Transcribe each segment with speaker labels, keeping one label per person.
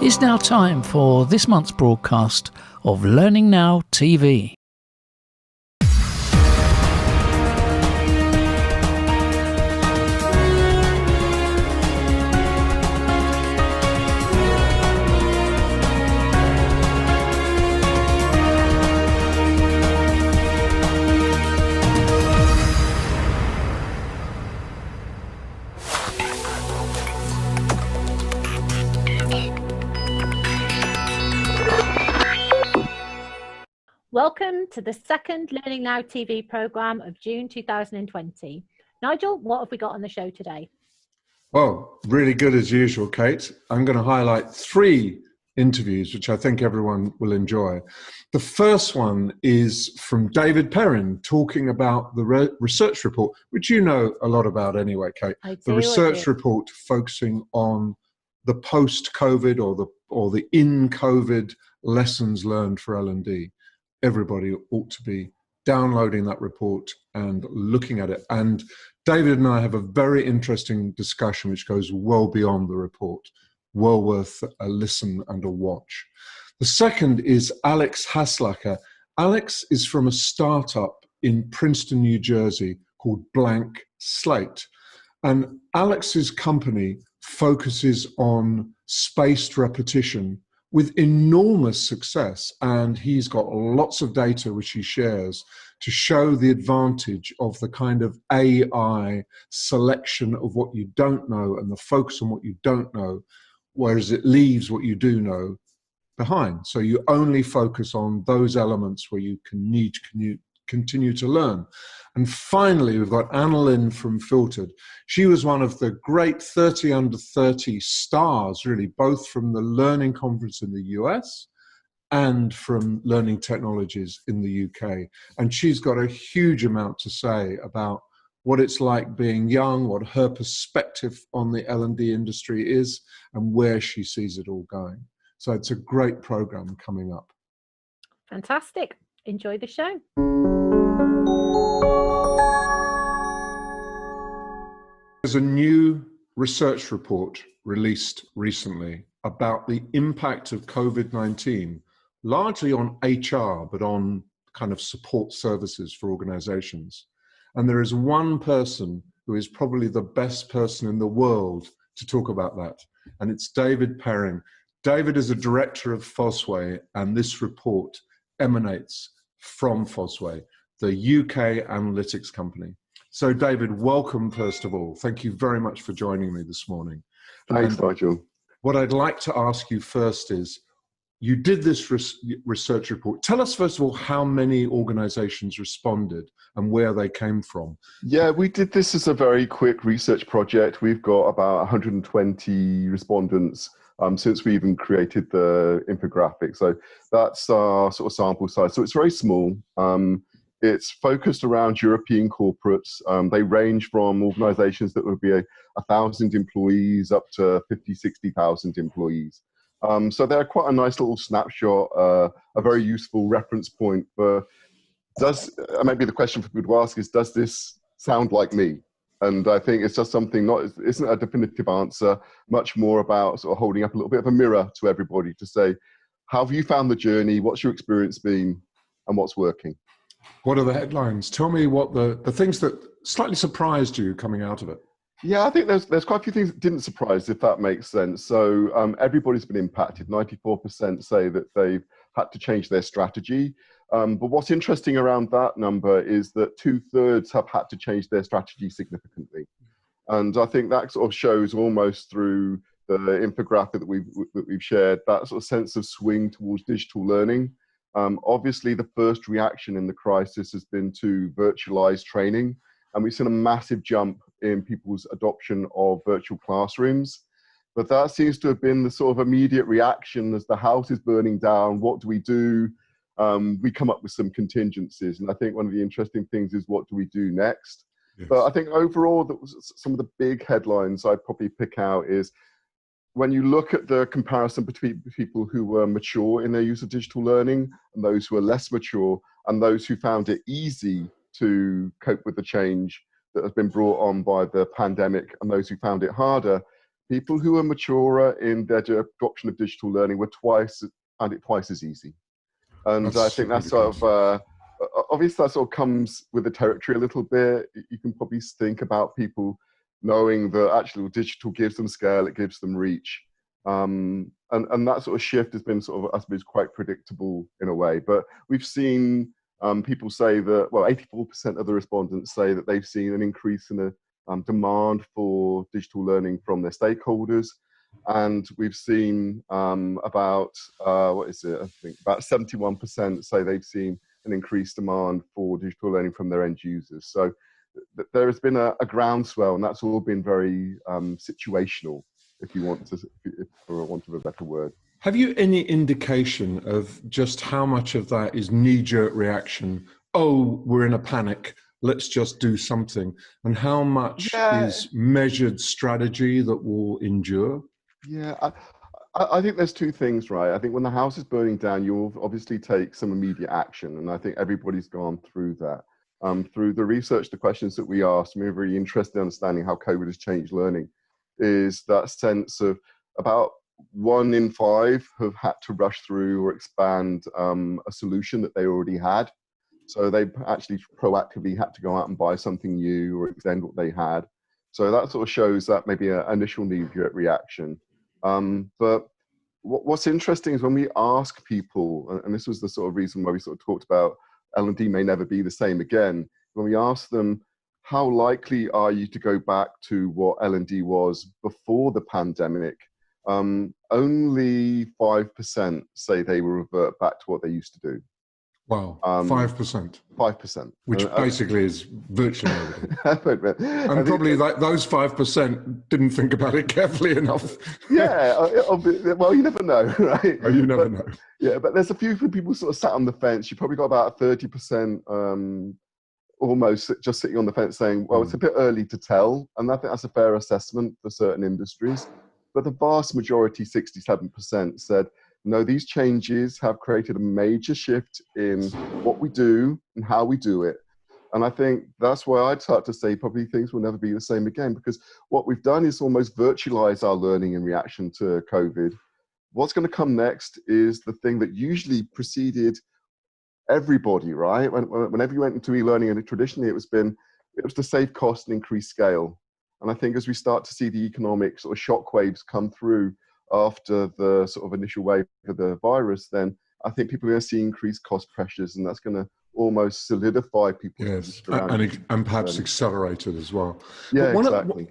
Speaker 1: It's now time for this month's broadcast of Learning Now TV.
Speaker 2: Welcome to the second Learning Now TV programme of June 2020. Nigel, what have we got on the show today?
Speaker 3: Well, really good as usual, Kate. I'm going to highlight 3 interviews, which I think everyone will enjoy. The first one is from David Perrin, talking about the research report, which you know a lot about anyway, Kate. The research report focusing on the post-COVID or the in-COVID lessons learned for L&D. Everybody ought to be downloading that report and looking at it. And David and I have a very interesting discussion which goes well beyond the report, well worth a listen and a watch. The second is Alex Haslacher. Alex is from a startup in Princeton, New Jersey called Blank Slate. And Alex's company focuses on spaced repetition with enormous success, and he's got lots of data which he shares to show the advantage of the kind of AI selection of what you don't know and the focus on what you don't know, whereas it leaves what you do know behind. So you only focus on those elements where you can continue to learn. And finally, we've got Annalyn from Filtered. She was one of the great 30 under 30 stars, really, both from the Learning Conference in the US and from Learning Technologies in the UK. And she's got a huge amount to say about what it's like being young, what her perspective on the L&D industry is, and where she sees it all going. So it's a great program coming up.
Speaker 2: Fantastic. Enjoy the show.
Speaker 3: There's a new research report released recently about the impact of COVID-19, largely on HR, but on kind of support services for organizations. And there is one person who is probably the best person in the world to talk about that, and it's David Perrin. David is a director of Fosway, and this report emanates from Fosway, the UK analytics company. So David, welcome first of all. Thank you very much for joining me this morning.
Speaker 4: Thanks, Nigel.
Speaker 3: What I'd like to ask you first is, you did this research report. Tell us first of all how many organizations responded and where they came from.
Speaker 4: Yeah, we did this as a very quick research project. We've got about 120 respondents since we even created the infographic. So that's our sort of sample size. So it's very small. It's focused around European corporates. They range from organizations that would be 1,000 employees up to 50, 60,000 employees. So they're quite a nice little snapshot, a very useful reference point for, maybe the question for people to ask is, does this sound like me? And I think it's just something, isn't a definitive answer, much more about sort of holding up a little bit of a mirror to everybody to say, how have you found the journey? What's your experience been? And what's working?
Speaker 3: What are the headlines? Tell me what the things that slightly surprised you coming out of it.
Speaker 4: Yeah, I think there's quite a few things that didn't surprise, if that makes sense. So everybody's been impacted. 94% say that they've had to change their strategy. But what's interesting around that number is that 2/3 have had to change their strategy significantly. And I think that sort of shows almost through the infographic that we've shared, that sort of sense of swing towards digital learning. Obviously, the first reaction in the crisis has been to virtualize training. And we've seen a massive jump in people's adoption of virtual classrooms. But that seems to have been the sort of immediate reaction as the house is burning down. What do? We come up with some contingencies. And I think one of the interesting things is, what do we do next? Yes. But I think overall, some of the big headlines I'd probably pick out is, when you look at the comparison between people who were mature in their use of digital learning and those who are less mature, and those who found it easy to cope with the change that has been brought on by the pandemic and those who found it harder, People who are maturer in their adoption of digital learning were twice as easy. And I think that's sort of, obviously that sort of comes with the territory a little bit. You can probably think about people knowing that actually digital gives them scale, it gives them reach. And that sort of shift has been sort of, I suppose, quite predictable in a way. But we've seen people say that, well, 84% of the respondents say that they've seen an increase in the demand for digital learning from their stakeholders. And we've seen about 71% say they've seen an increased demand for digital learning from their end users. So there has been a groundswell, and that's all been very situational, if you want to, for want of a better word.
Speaker 3: Have you any indication of just how much of that is knee-jerk reaction? Oh, we're in a panic, let's just do something. And how much is measured strategy that will endure? Yeah,
Speaker 4: I think there's two things, right? I think when the house is burning down, you'll obviously take some immediate action. And I think everybody's gone through that. Through the research, the questions that we asked, we're really interested in understanding how COVID has changed learning, is that sense of about 1 in 5 have had to rush through or expand a solution that they already had. So they actually proactively had to go out and buy something new or extend what they had. So that sort of shows that maybe an initial knee-jerk reaction. But what's interesting is when we ask people, and this was the sort of reason why we sort of talked about L&D may never be the same again. When we ask them, how likely are you to go back to what L&D was before the pandemic? Only 5% say they will revert back to what they used to do.
Speaker 3: Wow, 5%.
Speaker 4: 5%.
Speaker 3: Which basically is virtually nobody. And probably those 5% didn't think about it carefully enough.
Speaker 4: Yeah, well, you never know, right?
Speaker 3: Oh, you never know.
Speaker 4: Yeah, but there's a few people sort of sat on the fence. You probably got about 30% almost just sitting on the fence saying, well, it's a bit early to tell. And I think that's a fair assessment for certain industries. But the vast majority, 67%, said, no, these changes have created a major shift in what we do and how we do it. And I think that's why I'd start to say probably things will never be the same again, because what we've done is almost virtualize our learning in reaction to COVID. What's going to come next is the thing that usually preceded everybody, right? Whenever you went into e-learning, and traditionally it was to save cost and increase scale. And I think as we start to see the economic sort of shockwaves come through after the sort of initial wave of the virus, then I think people are going to see increased cost pressures, and that's going to almost solidify people.
Speaker 3: Yes, and perhaps accelerate it as well.
Speaker 4: Yeah, exactly.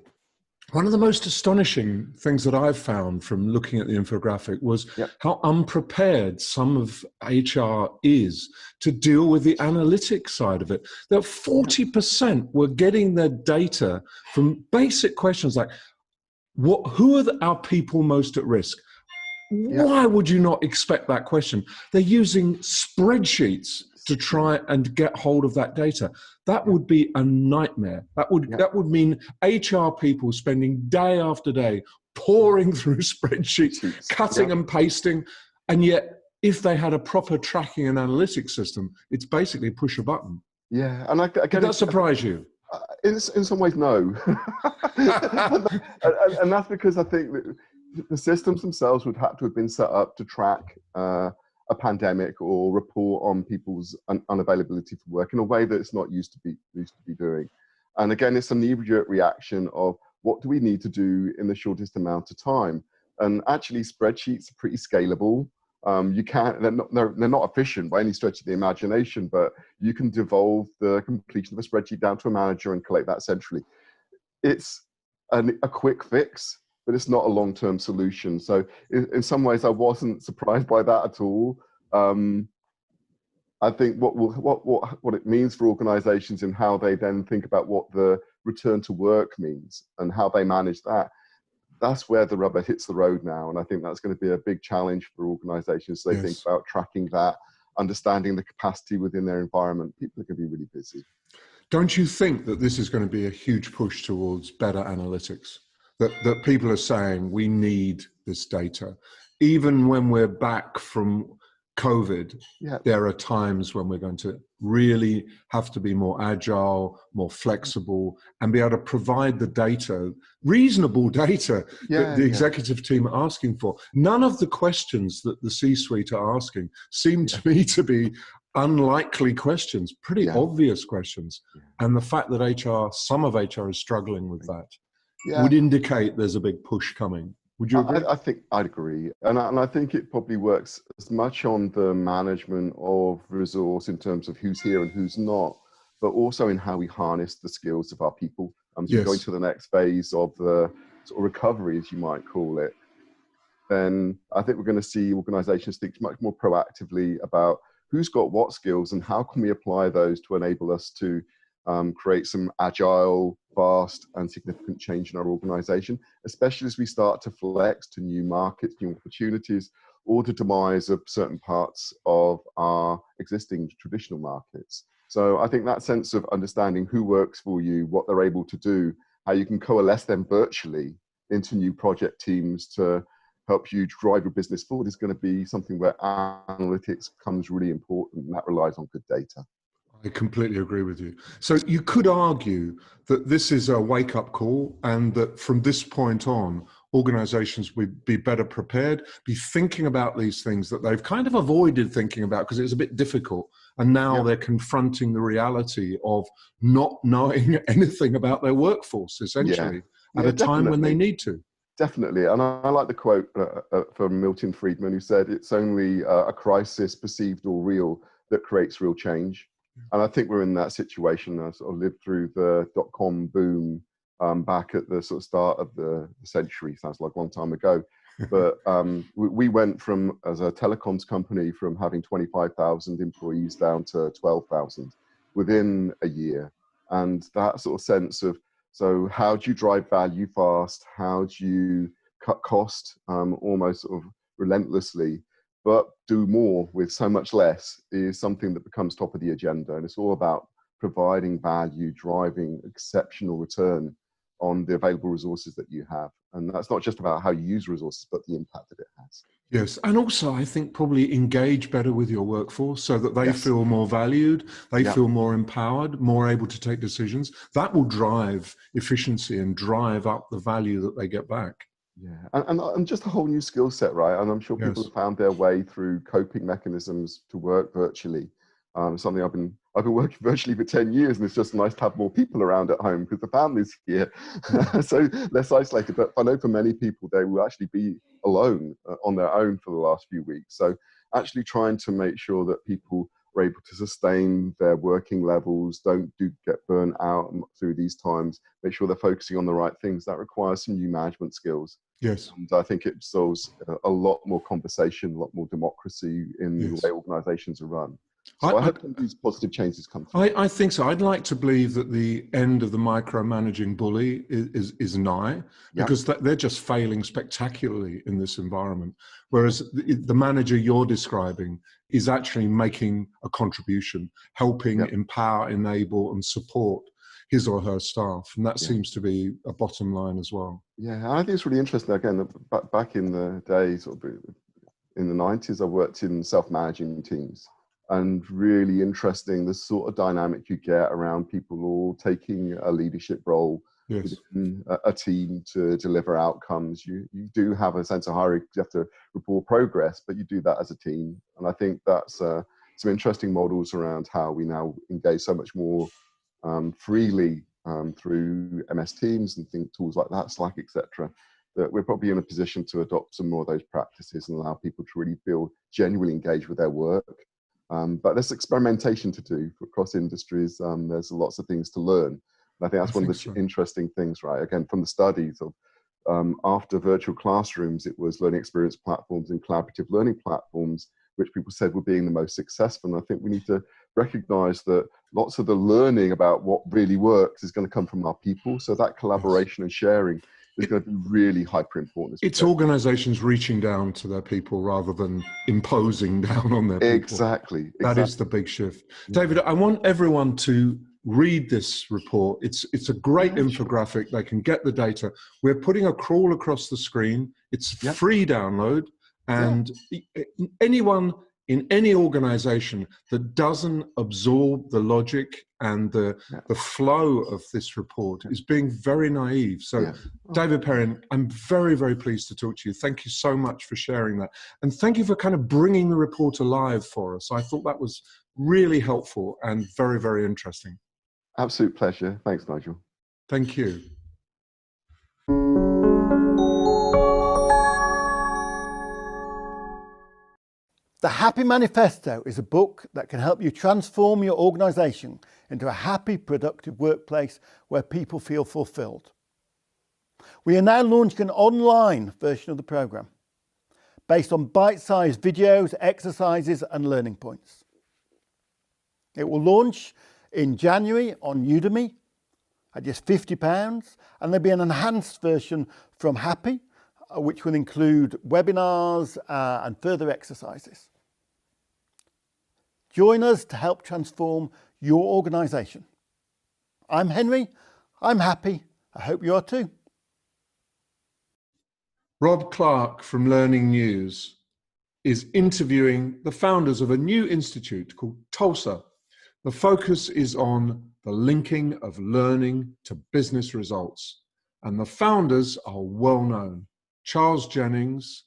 Speaker 3: One of the most astonishing things that I've found from looking at the infographic was how unprepared some of HR is to deal with the analytics side of it. That 40% were getting their data from basic questions like, who are our people most at risk? Why would you not expect that question? They're using spreadsheets to try and get hold of that data. That would be a nightmare. That would mean HR people spending day after day pouring through spreadsheets, cutting and pasting, and yet if they had a proper tracking and analytics system, it's basically push a button.
Speaker 4: Yeah, and
Speaker 3: did that surprise you?
Speaker 4: In some ways, no. and that's because I think that the systems themselves would have to have been set up to track a pandemic or report on people's unavailability for work in a way that it's not used to be doing. And again, it's a knee-jerk reaction of what do we need to do in the shortest amount of time? And actually, spreadsheets are pretty scalable. They're not efficient by any stretch of the imagination, but you can devolve the completion of a spreadsheet down to a manager and collect that centrally. It's a quick fix, but it's not a long-term solution. So in some ways, I wasn't surprised by that at all. I think what it means for organizations and how they then think about what the return to work means and how they manage that, that's where the rubber hits the road now. And I think that's going to be a big challenge for organizations. They think about tracking that, understanding the capacity within their environment. People are going to be really busy.
Speaker 3: Don't you think that this is going to be a huge push towards better analytics? That people are saying we need this data, even when we're back from COVID,
Speaker 4: Yeah.
Speaker 3: there are times when we're going to really have to be more agile, more flexible, and be able to provide the data, reasonable data that the executive team are asking for. None of the questions that the C-suite are asking seem to me to be unlikely questions, pretty obvious questions. And the fact that some of HR is struggling with that would indicate there's a big push coming. Would you agree?
Speaker 4: I think I'd agree. And I think it probably works as much on the management of resource in terms of who's here and who's not, but also in how we harness the skills of our people. So we go into the next phase of the sort of recovery, as you might call it. Then I think we're going to see organizations think much more proactively about who's got what skills and how can we apply those to enable us to create some agile, fast, and significant change in our organization, especially as we start to flex to new markets, new opportunities, or the demise of certain parts of our existing traditional markets. So I think that sense of understanding who works for you, what they're able to do, how you can coalesce them virtually into new project teams to help you drive your business forward is going to be something where analytics becomes really important, and that relies on good data.
Speaker 3: I completely agree with you. So you could argue that this is a wake-up call, and that from this point on, organizations would be better prepared, be thinking about these things that they've kind of avoided thinking about because it's a bit difficult. And now they're confronting the reality of not knowing anything about their workforce, essentially, at a time when they need to.
Speaker 4: Definitely. And I like the quote from Milton Friedman, who said, it's only a crisis, perceived or real, that creates real change. And I think we're in that situation. I sort of lived through the dot-com boom back at the sort of start of the century. Sounds like a long time ago. But we went from, as a telecoms company, from having 25,000 employees down to 12,000 within a year. And that sort of sense of, so how do you drive value fast? How do you cut cost almost sort of relentlessly, but do more with so much less is something that becomes top of the agenda. And it's all about providing value, driving exceptional return on the available resources that you have. And that's not just about how you use resources, but the impact that it has.
Speaker 3: Yes, and also I think probably engage better with your workforce so that they feel more valued, they feel more empowered, more able to take decisions. That will drive efficiency and drive up the value that they get back.
Speaker 4: Yeah, and just a whole new skill set, right? And I'm sure people have found their way through coping mechanisms to work virtually. Something I've been working virtually for 10 years, and it's just nice to have more people around at home because the family's here, so less isolated. But I know for many people, they will actually be alone on their own for the last few weeks. So actually trying to make sure that people are able to sustain their working levels, don't get burnt out through these times, make sure they're focusing on the right things, that requires some new management skills.
Speaker 3: Yes.
Speaker 4: And I think it solves a lot more conversation, a lot more democracy in the way organizations are run. So I hope these positive changes come through.
Speaker 3: I think so. I'd like to believe that the end of the micromanaging bully is nigh, because they're just failing spectacularly in this environment. Whereas the manager you're describing is actually making a contribution, helping empower, enable, and support his or her staff. And that seems to be a bottom line as well.
Speaker 4: Yeah, I think it's really interesting. Again, back in the days, in the 90s, I worked in self-managing teams. And really interesting, the sort of dynamic you get around people all taking a leadership role within a team to deliver outcomes. You do have a sense of hierarchy. You have to report progress, but you do that as a team. And I think that's some interesting models around how we now engage so much more freely through MS Teams and tools like that, Slack, etc. That we're probably in a position to adopt some more of those practices and allow people to really feel genuinely engaged with their work. But there's experimentation to do across industries. There's lots of things to learn. And I think that's one of the interesting things, right? Again, from the studies of after virtual classrooms, it was learning experience platforms and collaborative learning platforms, which people said were being the most successful. And I think we need to recognize that lots of the learning about what really works is going to come from our people. So that collaboration and sharing is going to be really hyper important.
Speaker 3: It's organizations reaching down to their people rather than imposing down on their people.
Speaker 4: Exactly.
Speaker 3: That is the big shift. David, I want everyone to read this report. It's a great infographic. They can get the data. We're putting a crawl across the screen. It's free download. And anyone in any organization that doesn't absorb the logic and the flow of this report is being very naive. So, David Perrin, I'm very, very pleased to talk to you. Thank you so much for sharing that. And thank you for kind of bringing the report alive for us. I thought that was really helpful and very, very interesting.
Speaker 4: Absolute pleasure. Thanks, Nigel.
Speaker 3: Thank you.
Speaker 5: The Happy Manifesto is a book that can help you transform your organisation into a happy, productive workplace where people feel fulfilled. We are now launching an online version of the programme based on bite-sized videos, exercises and learning points. It will launch in January on Udemy at just £50, and there'll be an enhanced version from Happy, which will include webinars and further exercises. Join us to help transform your organisation. I'm Henry, I'm happy, I hope you are too.
Speaker 3: Rob Clark from Learning News is interviewing the founders of a new institute called Tulsa. The focus is on the linking of learning to business results. And the founders are well known: Charles Jennings,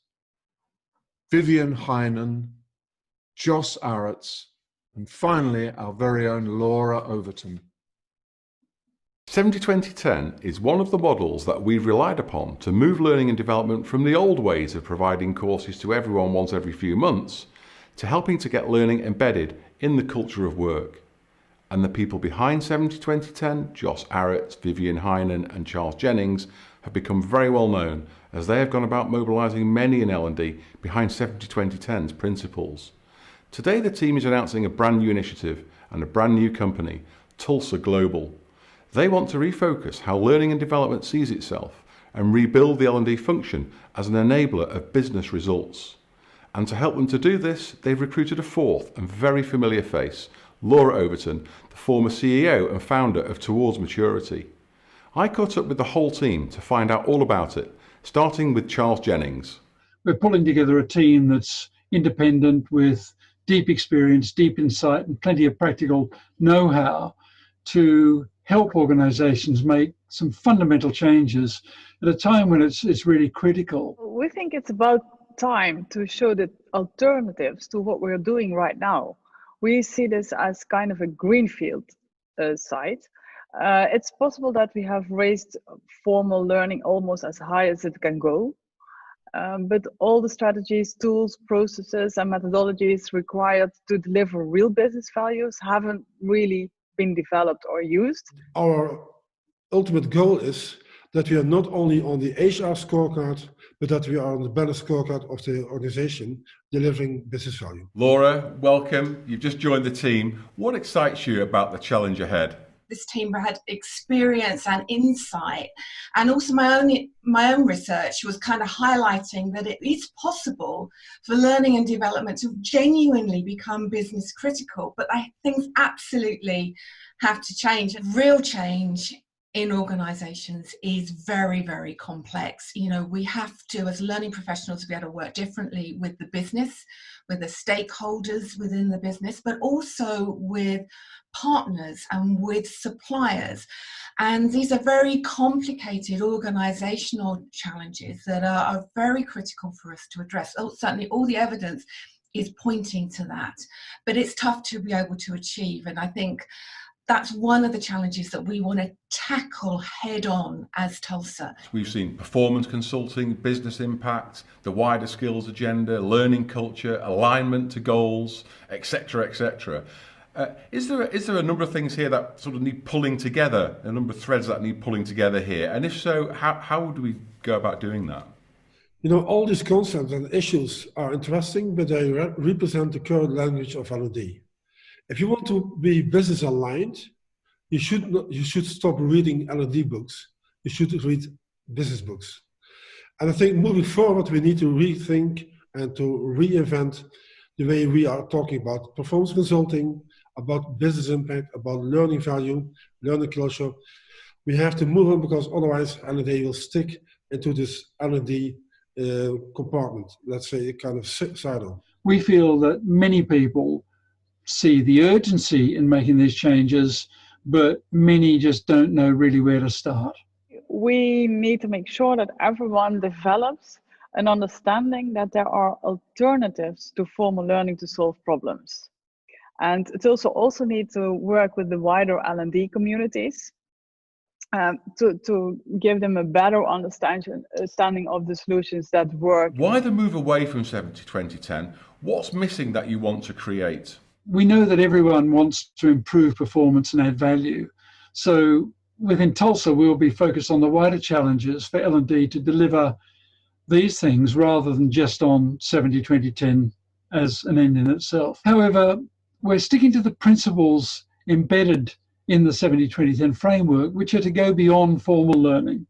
Speaker 3: Vivian Heinen, Joss Aretz, and finally our very own Laura Overton.
Speaker 6: 70-20-10 is one of the models that we've relied upon to move learning and development from the old ways of providing courses to everyone once every few months to helping to get learning embedded in the culture of work. And the people behind 70-20-10, Joss Aretz, Vivian Heinen and Charles Jennings, have become very well known as they have gone about mobilising many in L&D behind 70-20-10's principles. Today the team is announcing a brand new initiative and a brand new company, Tulsa Global. They want to refocus how learning and development sees itself and rebuild the L&D function as an enabler of business results. And to help them to do this, they've recruited a fourth and very familiar face, Laura Overton, the former CEO and founder of Towards Maturity. I caught up with the whole team to find out all about it, starting with Charles Jennings.
Speaker 7: We're pulling together a team that's independent with deep experience, deep insight, and plenty of practical know-how to help organizations make some fundamental changes at a time when it's really critical.
Speaker 8: We think it's about time to show the alternatives to what we're doing right now. We see this as kind of a greenfield site. It's possible that we have raised formal learning almost as high as it can go. But all the strategies, tools, processes, and methodologies required to deliver real business values haven't really been developed or used.
Speaker 9: Our ultimate goal is that we are not only on the HR scorecard, but that we are on the balance scorecard of the organization delivering business value.
Speaker 6: Laura, welcome. You've just joined the team. What excites you about the challenge ahead?
Speaker 10: This team had experience and insight, and also my own research was kind of highlighting that it is possible for learning and development to genuinely become business critical, but things absolutely have to change. Real change in organizations is very, very complex. You know, we have to, as learning professionals, be able to work differently with the business, with the stakeholders within the business, but also with partners and with suppliers. And these are very complicated organizational challenges that are very critical for us to address. Certainly all the evidence is pointing to that, but it's tough to be able to achieve. And I think that's one of the challenges that we want to tackle head on as Tulsa. We've seen performance consulting, business impact, the wider skills agenda, learning culture, alignment to goals, etc., etc. Is there a number of things here that sort of need pulling together, a number of threads that need pulling together here? And if so, how do we go about doing that?
Speaker 9: You know, all these concepts and issues are interesting, but they represent the current language of L&D. If you want to be business aligned, you should stop reading L&D books. You should read business books. And I think moving forward, we need to rethink and to reinvent the way we are talking about performance consulting, about business impact, about learning value, learning culture. We have to move on because otherwise L&D will stick into this L&D compartment, let's say a kind of silo.
Speaker 7: we feel that many people see the urgency in making these changes, but many just don't know really where to start.
Speaker 8: We need to make sure that everyone develops an understanding that there are alternatives to formal learning to solve problems. And it also need to work with the wider L&D communities to give them a better understanding of the solutions that work.
Speaker 6: Why the move away from 70-20-10? What's missing that you want to create?
Speaker 7: We know that everyone wants to improve performance and add value. So within Tulsa, we'll be focused on the wider challenges for L&D to deliver these things rather than just on 70-20-10 as an end in itself. However, we're sticking to the principles embedded in the 70-20-10 framework, which are to go beyond formal learning.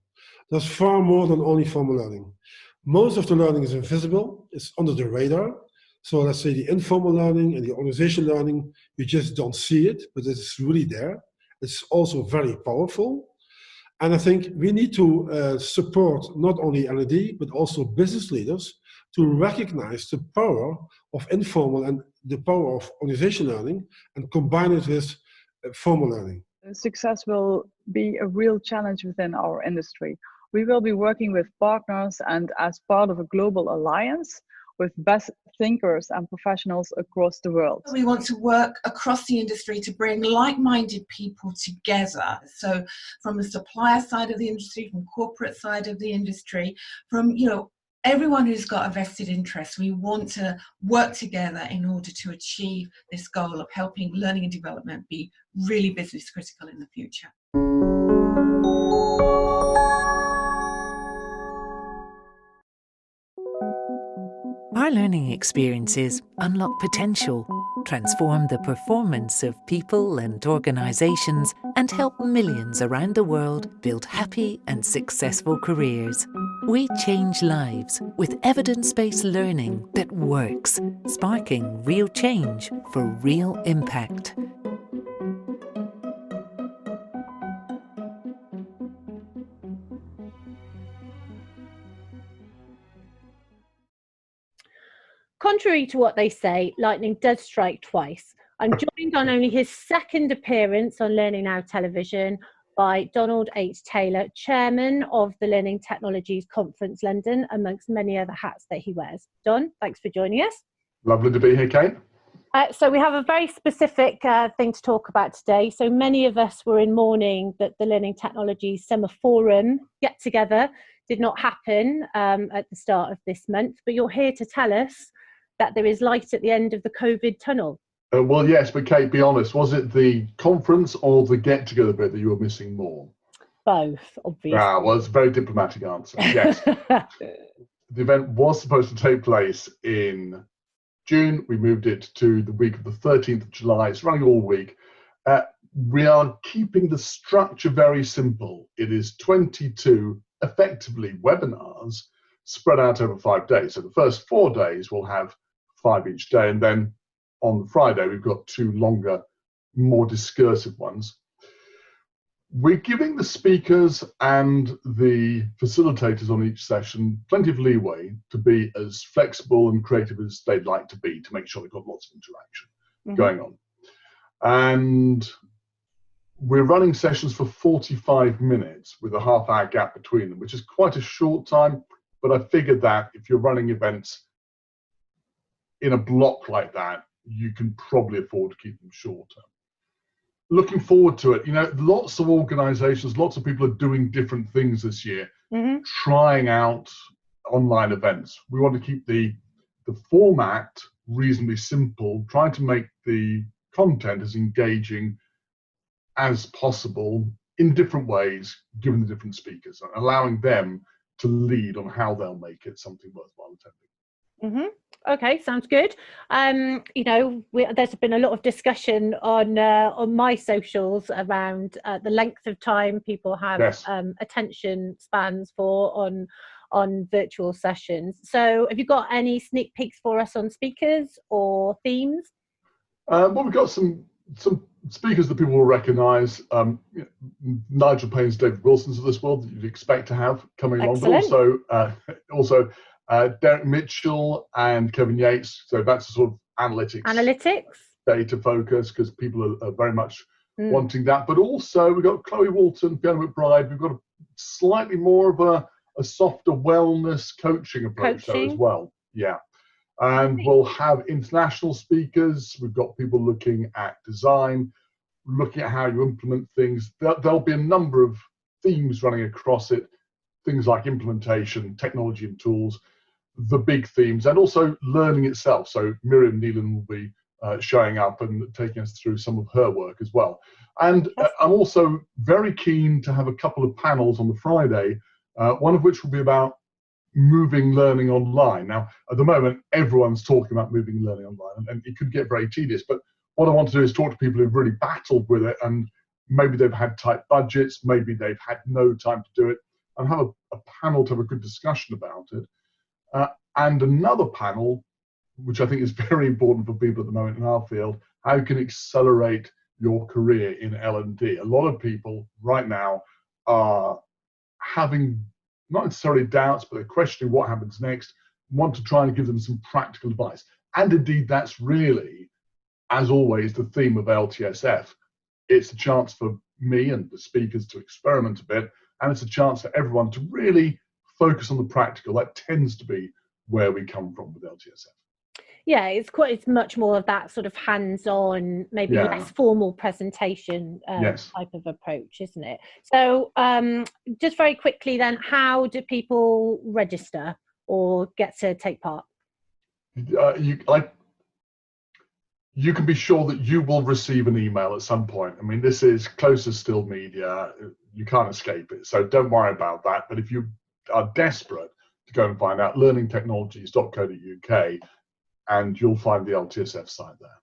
Speaker 9: There's far more than only formal learning. Most of the learning is invisible, it's under the radar. So let's say the informal learning and the organizational learning, you just don't see it, but it's really there. It's also very powerful. And I think we need to support not only L&D, but also business leaders to recognize the power of informal and the power of organizational learning and combine it with formal learning.
Speaker 8: Success will be a real challenge within our industry. We will be working with partners and as part of a global alliance with best thinkers and professionals across the world.
Speaker 10: We want to work across the industry to bring like-minded people together. So from the supplier side of the industry, from corporate side of the industry, from everyone who's got a vested interest, we want to work together in order to achieve this goal of helping learning and development be really business critical in the future.
Speaker 11: Our learning experiences unlock potential, transform the performance of people and organisations, and help millions around the world build happy and successful careers. We change lives with evidence-based learning that works, sparking real change for real impact.
Speaker 2: Contrary to what they say, lightning does strike twice. I'm joined on only his second appearance on Learning Now Television by Donald H. Taylor, Chairman of the Learning Technologies Conference London, amongst many other hats that he wears. Don, thanks for joining us.
Speaker 4: Lovely to be here, Kate.
Speaker 2: So we have a very specific thing to talk about today. So many of us were in mourning that the Learning Technologies Summer Forum get-together did not happen at the start of this month, but you're here to tell us that there is light at the end of the COVID tunnel.
Speaker 4: Well, yes, but Kate, be honest, was it the conference or the get-together bit that you were missing more?
Speaker 2: Both, obviously.
Speaker 4: Ah, well, it's a very diplomatic answer. Yes. The event was supposed to take place in June. We moved it to the week of the 13th of July. It's running all week. We are keeping the structure very simple. It is 22, effectively, webinars spread out over 5 days. So the first 4 days we'll have 5 each day, and then on Friday we've got 2 longer, more discursive ones. We're giving the speakers and the facilitators on each session plenty of leeway to be as flexible and creative as they'd like to be, to make sure they've got lots of interaction going on. And we're running sessions for 45 minutes with a half-hour gap between them, which is quite a short time, but I figured that if you're running events in a block like that, you can probably afford to keep them shorter. Looking forward to it. Lots of organizations, lots of people are doing different things this year, trying out online events. We want to keep the format reasonably simple, trying to make the content as engaging as possible in different ways, given the different speakers, and allowing them to lead on how they'll make it something worthwhile attending.
Speaker 2: Okay, sounds good. There's been a lot of discussion on my socials around the length of time people have attention spans for on virtual sessions. So have you got any sneak peeks for us on speakers or themes?
Speaker 4: Well, we've got some speakers that people will recognise. Nigel Payne's, David Wilson's of this world that you'd expect to have coming along, but also
Speaker 12: Derek Mitchell and Kevin Yates. So that's a sort of analytics data focus, because people are very much wanting that. But also we've got Chloe Walton, Fiona McBride. We've got a slightly more of a softer wellness coaching approach there as well. Yeah. And we'll have international speakers. We've got people looking at design, looking at how you implement things. There'll be a number of themes running across it, things like implementation, technology and tools, the big themes, and also learning itself. So Miriam Nealon will be showing up and taking us through some of her work as well. And I'm also very keen to have a couple of panels on the Friday, one of which will be about moving learning online. Now, at the moment, everyone's talking about moving learning online, and it could get very tedious. But what I want to do is talk to people who've really battled with it, and maybe they've had tight budgets, maybe they've had no time to do it, and have a panel to have a good discussion about it. And another panel, which I think is very important for people at the moment in our field, how you can accelerate your career in L&D. A lot of people right now are having not necessarily doubts, but they're questioning what happens next, want to try and give them some practical advice. And indeed, that's really, as always, the theme of LTSF. It's a chance for me and the speakers to experiment a bit, and it's a chance for everyone to really focus on the practical. That tends to be where we come from with LTSF.
Speaker 2: Yeah, it's much more of that sort of hands-on, maybe less formal presentation type of approach, isn't it? So just very quickly then, how do people register or get to take part?
Speaker 12: You can be sure that you will receive an email at some point. I mean, this is close as still media. You can't escape it. So don't worry about that. But if you are desperate to go and find out, learningtechnologies.co.uk, and you'll find the LTSF site there.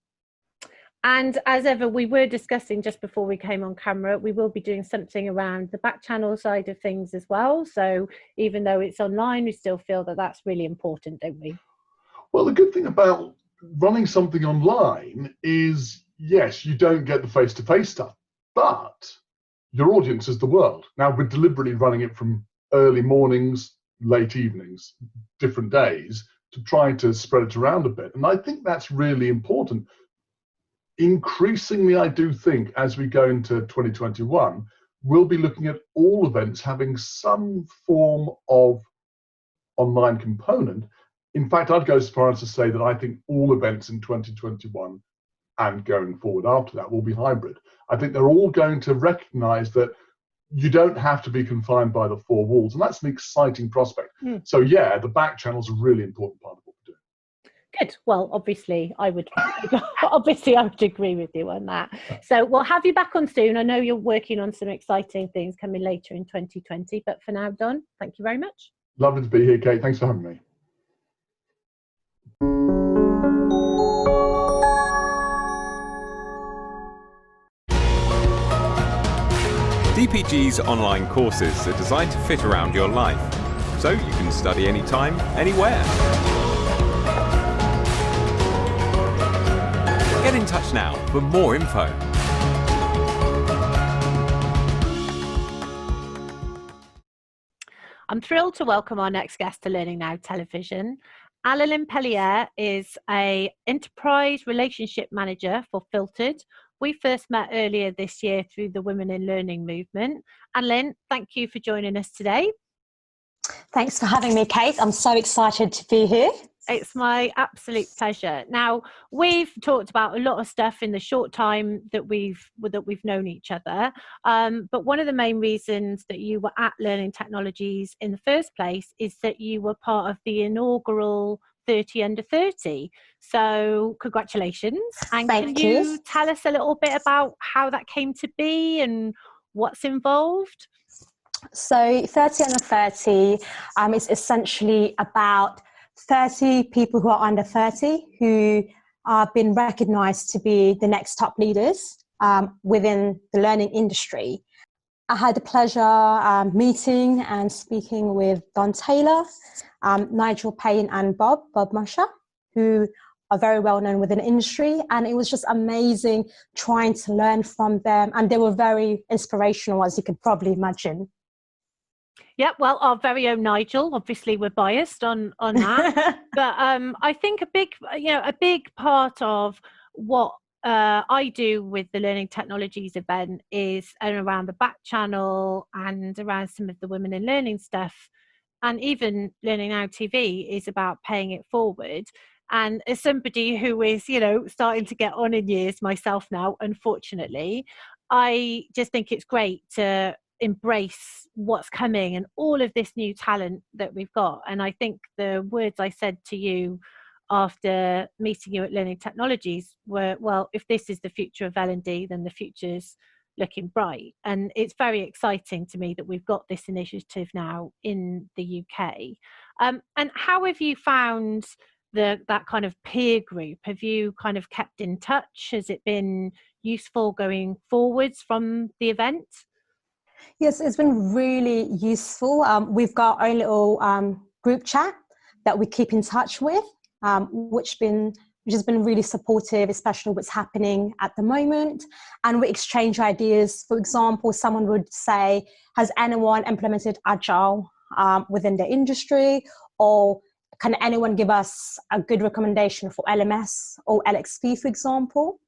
Speaker 2: And as ever, we were discussing just before we came on camera, we will be doing something around the back channel side of things as well. So even though it's online, we still feel that that's really important, don't we?
Speaker 12: Well, the good thing about running something online is, yes, you don't get the face-to-face stuff, but your audience is the world. Now, we're deliberately running it from early mornings, late evenings, different days, to try to spread it around a bit. And I think that's really important. Increasingly, I do think, as we go into 2021, we'll be looking at all events having some form of online component. In fact, I'd go as far as to say that I think all events in 2021 and going forward after that will be hybrid. I think they're all going to recognize that you don't have to be confined by the four walls, and that's an exciting prospect. So yeah, the back channel is a really important part of what we're doing.
Speaker 2: Good. Well, obviously I would agree with you on that. So we'll have you back on soon. I know you're working on some exciting things coming later in 2020, but for now, Don, thank you very much.
Speaker 12: Lovely to be here, Kate. Thanks for having me.
Speaker 13: DPG's online courses are designed to fit around your life, so you can study anytime, anywhere. Get in touch now for more info.
Speaker 2: I'm thrilled to welcome our next guest to Learning Now Television. Alalyn Pellier is an enterprise relationship manager for Filtered. We first met earlier this year through the Women in Learning movement. Alalyn, thank you for joining us today.
Speaker 14: Thanks for having me, Kate. I'm so excited to be here.
Speaker 2: It's my absolute pleasure. Now, we've talked about a lot of stuff in the short time that we've known each other. But one of the main reasons that you were at Learning Technologies in the first place is that you were part of the inaugural 30 under 30. So congratulations. And
Speaker 14: Thank
Speaker 2: can
Speaker 14: you.
Speaker 2: you tell us a little bit about how that came to be and what's involved?
Speaker 14: So 30 under 30 is essentially about 30 people who are under 30 who are being recognized to be the next top leaders within the learning industry. I had the pleasure meeting and speaking with Don Taylor, Nigel Payne and Bob Musher, who are very well known within the industry. And it was just amazing trying to learn from them. And they were very inspirational, as you could probably imagine.
Speaker 2: Yeah, well, our very own Nigel. Obviously, we're biased on that, but I think a big part of what I do with the Learning Technologies event is around the back channel and around some of the Women in Learning stuff, and even Learning Now TV is about paying it forward. And as somebody who is, starting to get on in years myself now, unfortunately, I just think it's great to embrace what's coming and all of this new talent that we've got. And I think the words I said to you after meeting you at Learning Technologies were, well, if this is the future of L&D, then the future's looking bright. And it's very exciting to me that we've got this initiative now in the UK. And how have you found that kind of peer group? Have you kind of kept in touch? Has it been useful going forwards from the event?
Speaker 14: Yes, it's been really useful. We've got our own little group chat that we keep in touch with, which has been really supportive, especially what's happening at the moment. And we exchange ideas. For example, someone would say, has anyone implemented Agile within the industry? Or can anyone give us a good recommendation for LMS or LXP, for example?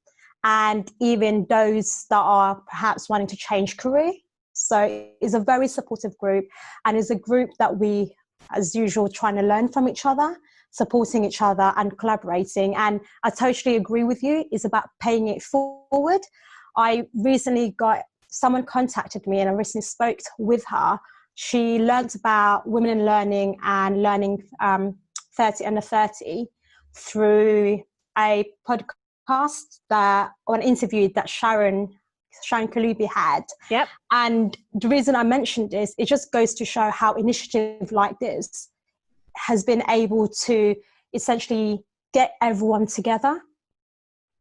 Speaker 14: And even those that are perhaps wanting to change career. So it's a very supportive group, and it's a group that we, as usual, trying to learn from each other, supporting each other and collaborating. And I totally agree with you. It's about paying it forward. I recently someone contacted me and I recently spoke with her. She learnt about women in learning and learning 30 under 30 through a podcast or an interview that Sharon Kalubi had.
Speaker 2: Yep.
Speaker 14: And the reason I mentioned this, it just goes to show how initiative like this has been able to essentially get everyone together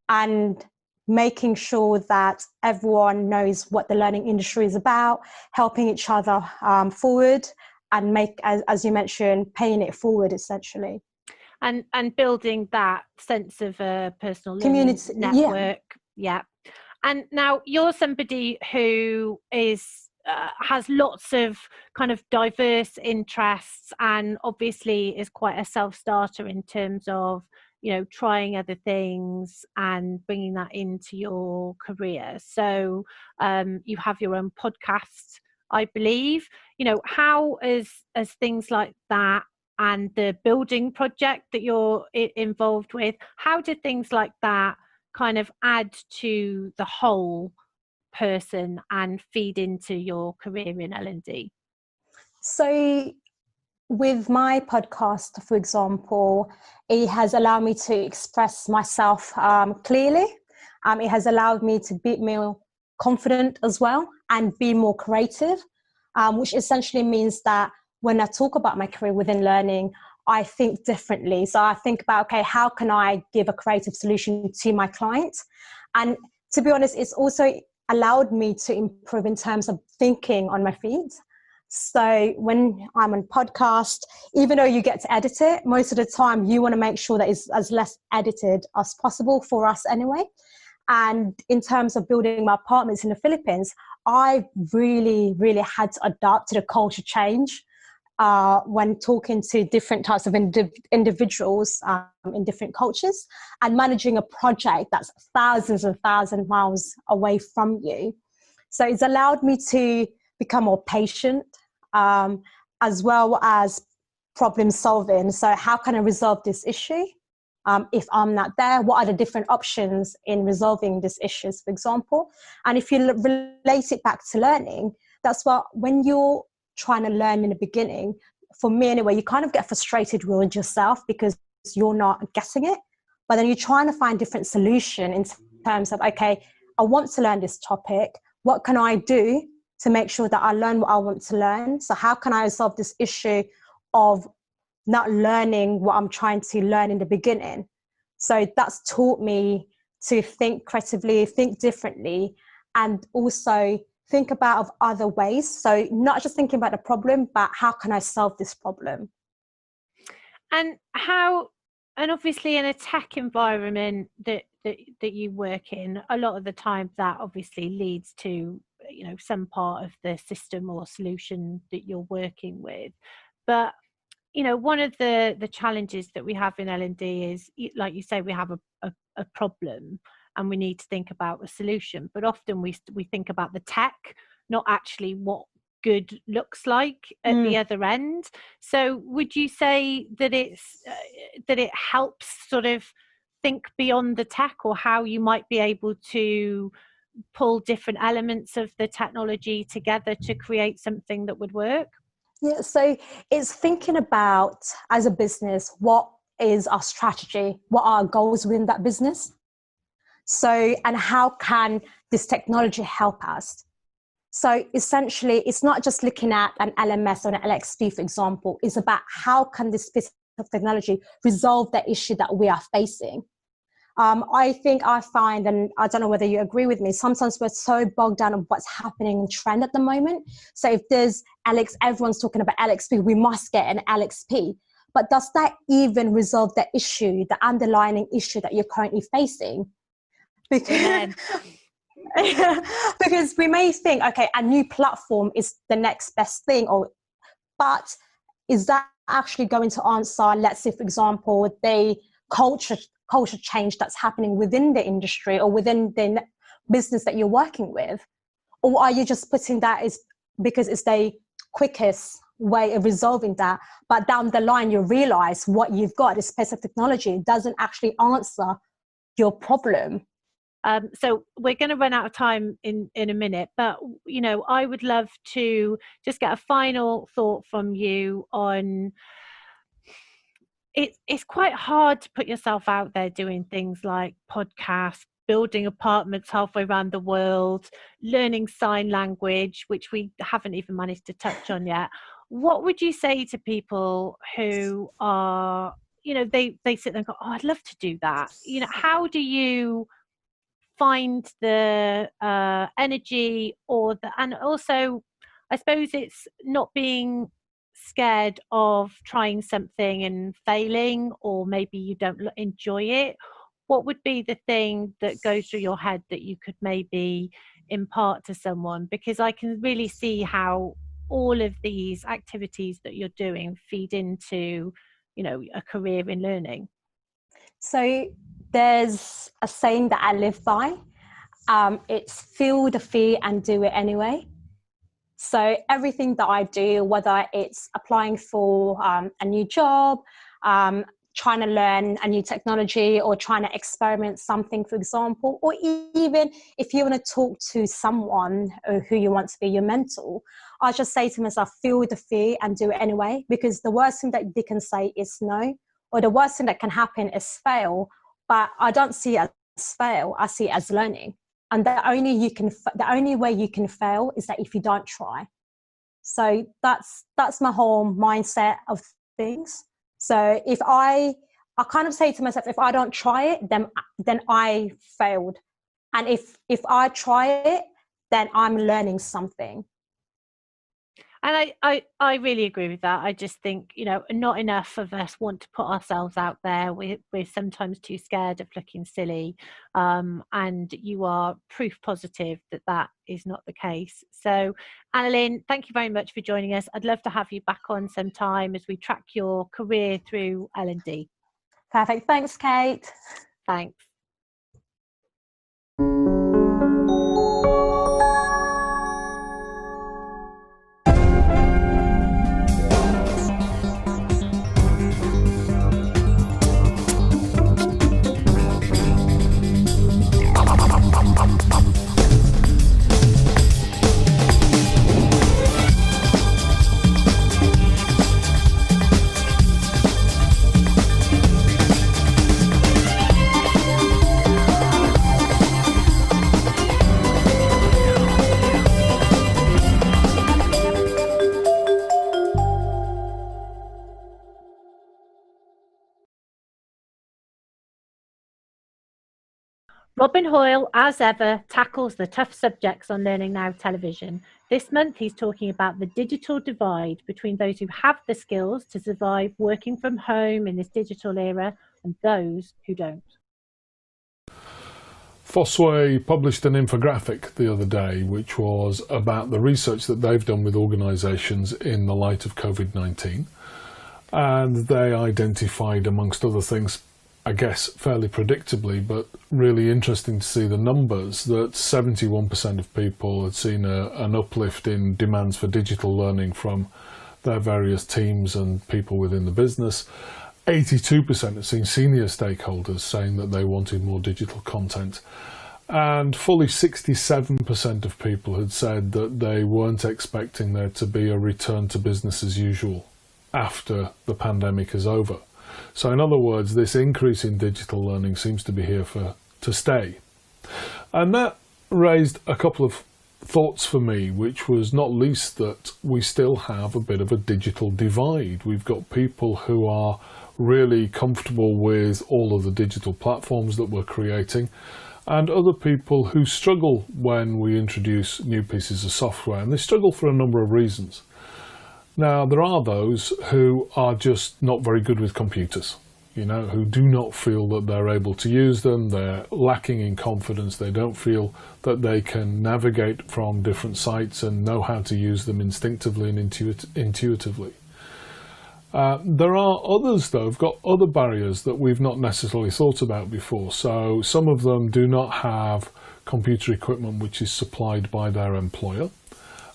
Speaker 14: and making sure that everyone knows what the learning industry is about, helping each other forward, and make, as you mentioned, paying it forward essentially.
Speaker 2: And building that sense of a personal
Speaker 14: community
Speaker 2: network. Yeah. And now you're somebody who has lots of kind of diverse interests, and obviously is quite a self-starter in terms of, trying other things and bringing that into your career. So you have your own podcast, I believe. How as things like that and the building project that you're involved with, how do things like that kind of add to the whole person and feed into your career in L&D?
Speaker 14: So with my podcast, for example, it has allowed me to express myself clearly. It has allowed me to be more confident as well and be more creative, which essentially means that when I talk about my career within learning, I think differently. So I think about, okay, how can I give a creative solution to my client? And to be honest, it's also allowed me to improve in terms of thinking on my feet. So when I'm on podcast, even though you get to edit it, most of the time you want to make sure that it's as less edited as possible for us anyway. And in terms of building my apartments in the Philippines, I really, really had to adapt to the culture change when talking to different types of individuals in different cultures and managing a project that's thousands and thousands of miles away from you. So it's allowed me to become more patient, as well as problem solving. So how can I resolve this issue? If I'm not there, what are the different options in resolving these issues, for example? And if you relate it back to learning, that's what, when you're trying to learn in the beginning, for me anyway, you kind of get frustrated with yourself because you're not getting it. But then you're trying to find different solution in terms of, okay, I want to learn this topic. What can I do to make sure that I learn what I want to learn? So how can I solve this issue of not learning what I'm trying to learn in the beginning? So that's taught me to think creatively, think differently, and also think about other ways. So not just thinking about the problem, but how can I solve this problem?
Speaker 2: And obviously in a tech environment that you work in, a lot of the time that obviously leads to some part of the system or solution that you're working with. But one of the challenges that we have in L&D is, like you say, we have a problem and we need to think about a solution. But often we think about the tech, not actually what good looks like at the other end. So would you say that it helps sort of think beyond the tech, or how you might be able to pull different elements of the technology together to create something that would work?
Speaker 14: Yeah, so it's thinking about, as a business, what is our strategy, what are our goals within that business? So, and how can this technology help us? So essentially, it's not just looking at an LMS or an LXP, for example. It's about how can this piece of technology resolve the issue that we are facing. I find, and I don't know whether you agree with me, sometimes we're so bogged down on what's happening in trend at the moment. So if there's everyone's talking about LXP, we must get an LXP. But does that even resolve the issue, the underlying issue that you're currently facing? Because we may think, okay, a new platform is the next best thing, but is that actually going to answer, let's say, for example, the culture change that's happening within the industry or within the business that you're working with? Or are you just putting that because it's the quickest way of resolving that, but down the line you realize what you've got, this piece of technology, doesn't actually answer your problem?
Speaker 2: So we're going to run out of time in a minute, but I would love to just get a final thought from you on it's quite hard to put yourself out there doing things like podcasts, building apartments halfway around the world, learning sign language, which we haven't even managed to touch on yet. What would you say to people who are, they sit there and go, oh, I'd love to do that. How do you find the energy and also, I suppose it's not being scared of trying something and failing, or maybe you don't enjoy it. What would be the thing that goes through your head that you could maybe impart to someone? Because I can really see how all of these activities that you're doing feed into, a career in learning.
Speaker 14: So there's a saying that I live by. It's feel the fear and do it anyway. So everything that I do, whether it's applying for a new job, trying to learn a new technology, or trying to experiment something, for example, or even if you want to talk to someone who you want to be your mentor, I just say to myself, feel the fear and do it anyway, because the worst thing that they can say is no, or the worst thing that can happen is fail. But I don't see it as fail, I see it as learning. And the only way you can fail is that if you don't try. So that's my whole mindset of things. So if I kind of say to myself, if I don't try it, then I failed. And if I try it, then I'm learning something.
Speaker 2: And I really agree with that. I just think, not enough of us want to put ourselves out there. We're sometimes too scared of looking silly. And you are proof positive that is not the case. So, Annalyn, thank you very much for joining us. I'd love to have you back on sometime as we track your career through L&D.
Speaker 14: Perfect. Thanks, Kate.
Speaker 2: Thanks. Robin Hoyle, as ever, tackles the tough subjects on Learning Now television. This month, he's talking about the digital divide between those who have the skills to survive working from home in this digital era and those who don't.
Speaker 15: Fosway published an infographic the other day which was about the research that they've done with organisations in the light of COVID-19, and they identified, amongst other things, I guess fairly predictably, but really interesting to see the numbers, that 71% of people had seen an uplift in demands for digital learning from their various teams and people within the business. 82% had seen senior stakeholders saying that they wanted more digital content. And fully 67% of people had said that they weren't expecting there to be a return to business as usual after the pandemic is over. So in other words, this increase in digital learning seems to be here to stay. And that raised a couple of thoughts for me, which was not least that we still have a bit of a digital divide. We've got people who are really comfortable with all of the digital platforms that we're creating, and other people who struggle when we introduce new pieces of software, and they struggle for a number of reasons. Now, there are those who are just not very good with computers, who do not feel that they're able to use them, they're lacking in confidence, they don't feel that they can navigate from different sites and know how to use them instinctively and intuitively. There are others, though, who've got other barriers that we've not necessarily thought about before. So some of them do not have computer equipment which is supplied by their employer.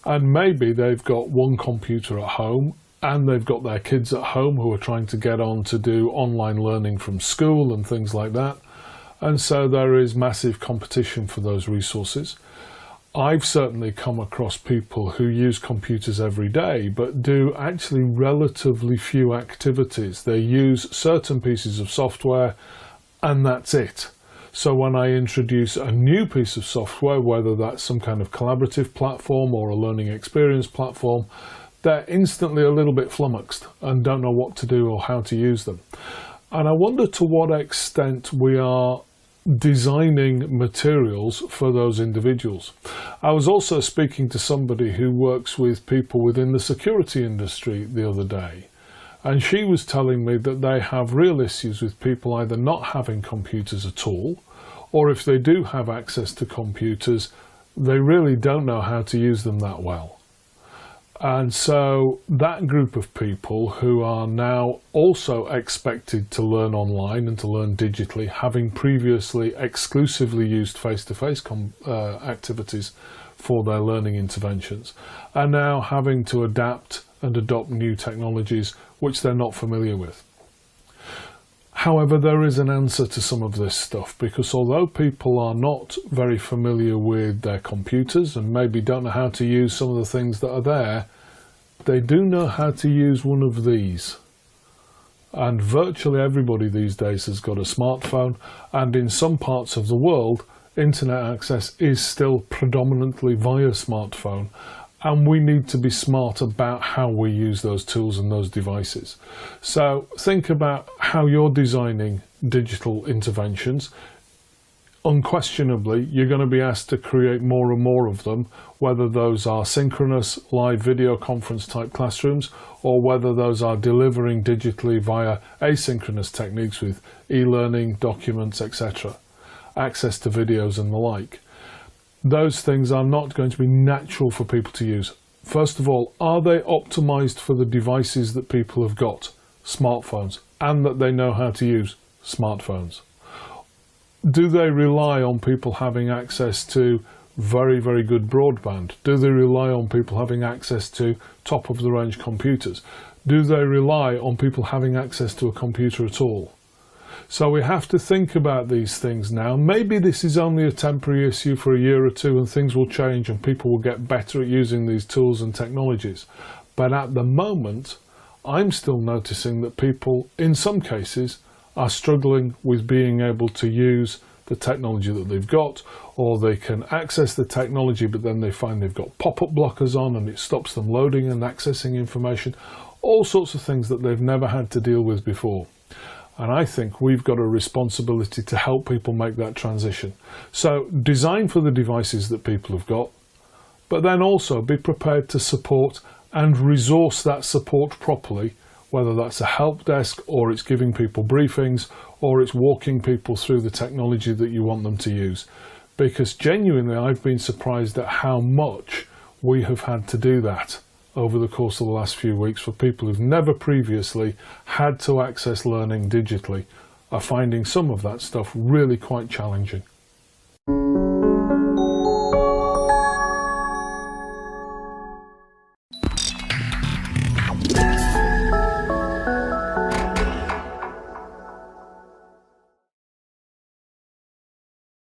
Speaker 15: And maybe they've got one computer at home and they've got their kids at home who are trying to get on to do online learning from school and things like that. And so there is massive competition for those resources. I've certainly come across people who use computers every day but do actually relatively few activities. They use certain pieces of software and that's it. So when I introduce a new piece of software, whether that's some kind of collaborative platform or a learning experience platform, they're instantly a little bit flummoxed and don't know what to do or how to use them. And I wonder to what extent we are designing materials for those individuals. I was also speaking to somebody who works with people within the security industry the other day, and she was telling me that they have real issues with people either not having computers at all, or if they do have access to computers, they really don't know how to use them that well. And so that group of people who are now also expected to learn online and to learn digitally, having previously exclusively used face-to-face activities for their learning interventions, are now having to adapt and adopt new technologies which they're not familiar with. However, there is an answer to some of this stuff, because although people are not very familiar with their computers and maybe don't know how to use some of the things that are there, they do know how to use one of these. And virtually everybody these days has got a smartphone, and in some parts of the world, internet access is still predominantly via smartphone. And we need to be smart about how we use those tools and those devices. So think about how you're designing digital interventions. Unquestionably, you're going to be asked to create more and more of them, whether those are synchronous live video conference type classrooms or whether those are delivering digitally via asynchronous techniques with e-learning, documents, etc., access to videos and the like. Those things are not going to be natural for people to use. First of all, are they optimized for the devices that people have got, smartphones, and that they know how to use smartphones? Do they rely on people having access to very, very good broadband? Do they rely on people having access to top-of-the-range computers? Do they rely on people having access to a computer at all? So we have to think about these things now. Maybe this is only a temporary issue for a year or two and things will change and people will get better at using these tools and technologies. But at the moment, I'm still noticing that people, in some cases, are struggling with being able to use the technology that they've got, or they can access the technology but then they find they've got pop-up blockers on and it stops them loading and accessing information, all sorts of things that they've never had to deal with before. And I think we've got a responsibility to help people make that transition. So design for the devices that people have got, but then also be prepared to support and resource that support properly, whether that's a help desk or it's giving people briefings or it's walking people through the technology that you want them to use. Because genuinely, I've been surprised at how much we have had to do that over the course of the last few weeks for people who've never previously had to access learning digitally, are finding some of that stuff really quite challenging.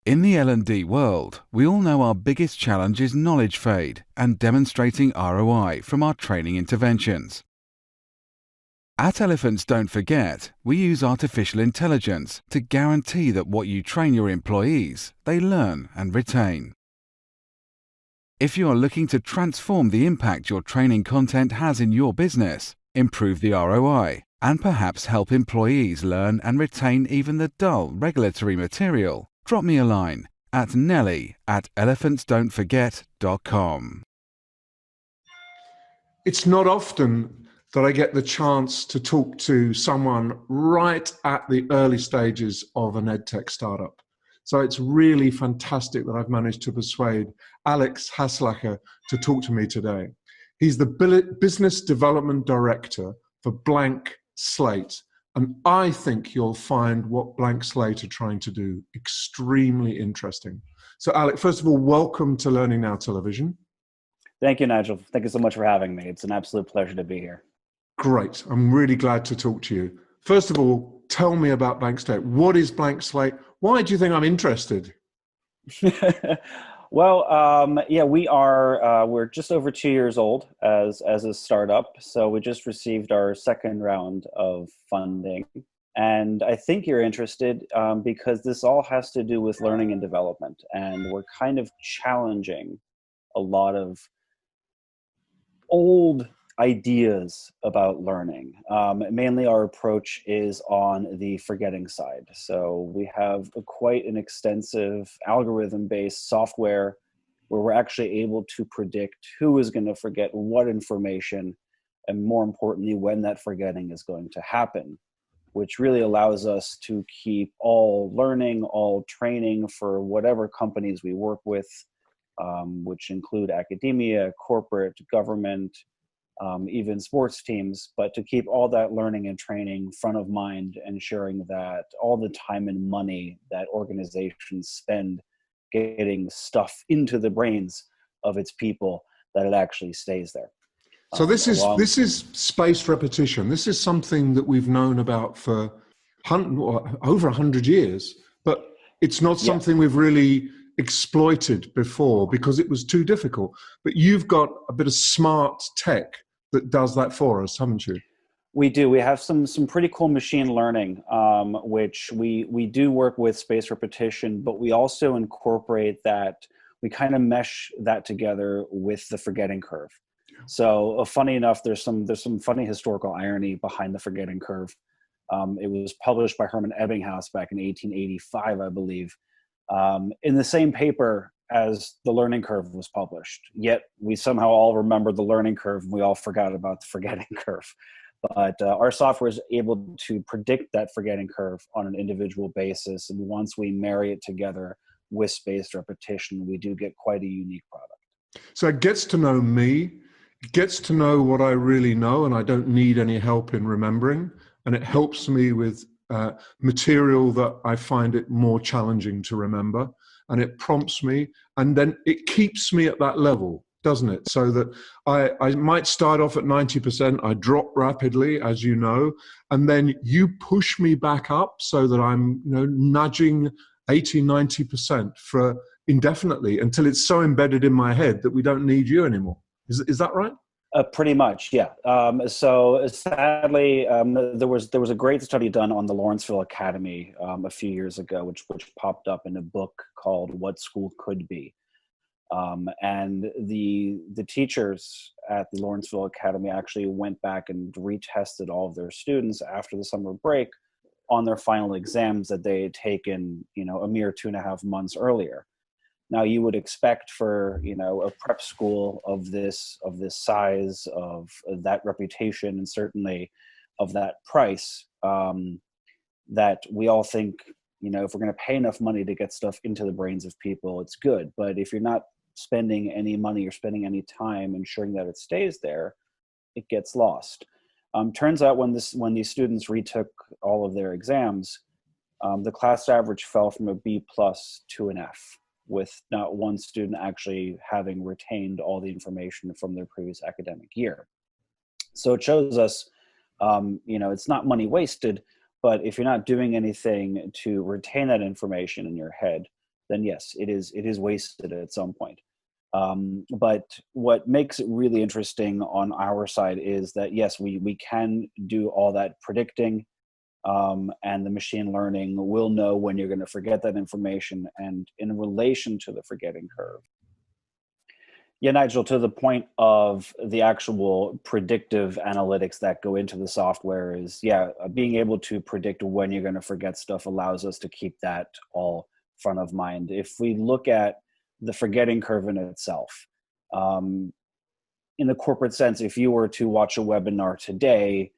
Speaker 16: In the L&D world, we all know our biggest challenge is knowledge fade and demonstrating ROI from our training interventions. At Elephants Don't Forget, we use artificial intelligence to guarantee that what you train your employees, they learn and retain. If you are looking to transform the impact your training content has in your business, improve the ROI, and perhaps help employees learn and retain even the dull regulatory material, drop me a line at nelly@elephantsdon'tforget.com.
Speaker 3: It's not often that I get the chance to talk to someone right at the early stages of an EdTech startup. So it's really fantastic that I've managed to persuade Alex Haslacher to talk to me today. He's the Business Development Director for Blank Slate. And I think you'll find what Blank Slate are trying to do extremely interesting. So Alex, first of all, welcome to Learning Now Television.
Speaker 17: Thank you, Nigel. Thank you so much for having me. It's an absolute pleasure to be here.
Speaker 3: Great. I'm really glad to talk to you. First of all, tell me about Blank Slate. What is Blank Slate? Why do you think I'm interested?
Speaker 17: Well, yeah, we're just over 2 years old as a startup. So we just received our second round of funding. And I think you're interested because this all has to do with learning and development. And we're kind of challenging a lot of old ideas about learning. Mainly our approach is on the forgetting side. So we have quite an extensive algorithm-based software where we're actually able to predict who is going to forget what information, and more importantly, when that forgetting is going to happen, which really allows us to keep all learning, all training for whatever companies we work with, which include academia, corporate, government, even sports teams, but to keep all that learning and training front of mind, ensuring that all the time and money that organizations spend getting stuff into the brains of its people, that it actually stays there.
Speaker 3: So this is spaced repetition. This is something that we've known about for over 100 years, but it's not something we've really exploited before because it was too difficult. But you've got a bit of smart tech that does that for us, haven't you?
Speaker 17: We do. We have some pretty cool machine learning, which we do work with spaced repetition, but we also incorporate that. We kind of mesh that together with the forgetting curve. So funny enough, there's some funny historical irony behind the forgetting curve. It was published by Hermann Ebbinghaus back in 1885, I believe, in the same paper as the learning curve was published. Yet we somehow all remember the learning curve and we all forgot about the forgetting curve. But our software is able to predict that forgetting curve on an individual basis. And once we marry it together with spaced repetition, we do get quite a unique product.
Speaker 3: So it gets to know me, it gets to know what I really know, and I don't need any help in remembering. And it helps me with material that I find it more challenging to remember. And it prompts me, and then it keeps me at that level, doesn't it? So that I might start off at 90%, I drop rapidly, as you know, and then you push me back up so that I'm nudging 80, 90% for indefinitely until it's so embedded in my head that we don't need you anymore. Is that right?
Speaker 17: Pretty much, yeah. So sadly, there was a great study done on the Lawrenceville Academy a few years ago, which popped up in a book called "What School Could Be," and the teachers at the Lawrenceville Academy actually went back and retested all of their students after the summer break on their final exams that they had taken, a mere 2.5 months earlier. Now, you would expect for a prep school of this size, of that reputation, and certainly of that price, that we all think, you know, if we're going to pay enough money to get stuff into the brains of people, it's good. But if you're not spending any money or spending any time ensuring that it stays there, it gets lost. Turns out when these students retook all of their exams, the class average fell from a B+ to an F, with not one student actually having retained all the information from their previous academic year. So it shows us, you know, it's not money wasted, but if you're not doing anything to retain that information in your head, then yes, it is wasted at some point. But what makes it really interesting on our side is that, yes, we can do all that predicting, and the machine learning will know when you're going to forget that information and in relation to the forgetting curve. Yeah, Nigel, to the point of the actual predictive analytics that go into the software is, yeah, being able to predict when you're going to forget stuff allows us to keep that all front of mind. If we look at the forgetting curve in itself, in the corporate sense, if you were to watch a webinar today,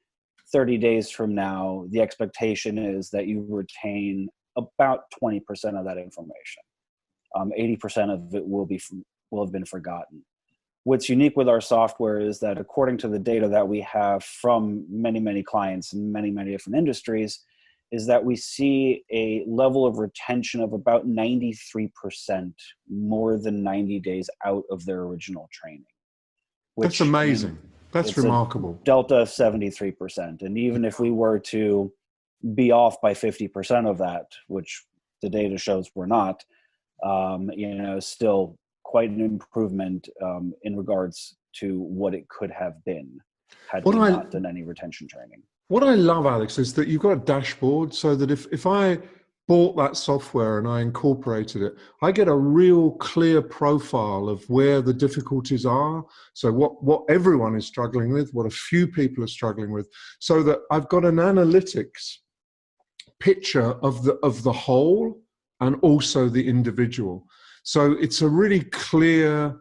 Speaker 17: 30 days from now, the expectation is that you retain about 20% of that information. 80% of it will have been forgotten. What's unique with our software is that according to the data that we have from many, many clients in many, many different industries, is that we see a level of retention of about 93% more than 90 days out of their original training.
Speaker 3: That's amazing. That's remarkable.
Speaker 17: Delta of 73%. And even if we were to be off by 50% of that, which the data shows we're not, you know, still quite an improvement in regards to what it could have been had we not done any retention training.
Speaker 3: What I love, Alex, is that you've got a dashboard so that if I bought that software and I incorporated it, I get a real clear profile of where the difficulties are. So what everyone is struggling with, what a few people are struggling with, so that I've got an analytics picture of the whole and also the individual. So it's a really clear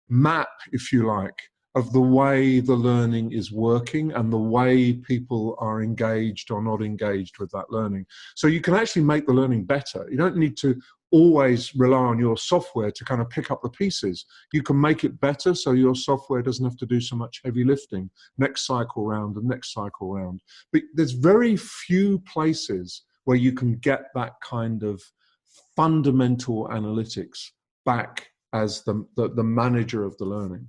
Speaker 3: map, if you like, of the way the learning is working and the way people are engaged or not engaged with that learning. So you can actually make the learning better. You don't need to always rely on your software to kind of pick up the pieces. You can make it better so your software doesn't have to do so much heavy lifting next cycle round and next cycle round. But there's very few places where you can get that kind of fundamental analytics back as the manager of the learning.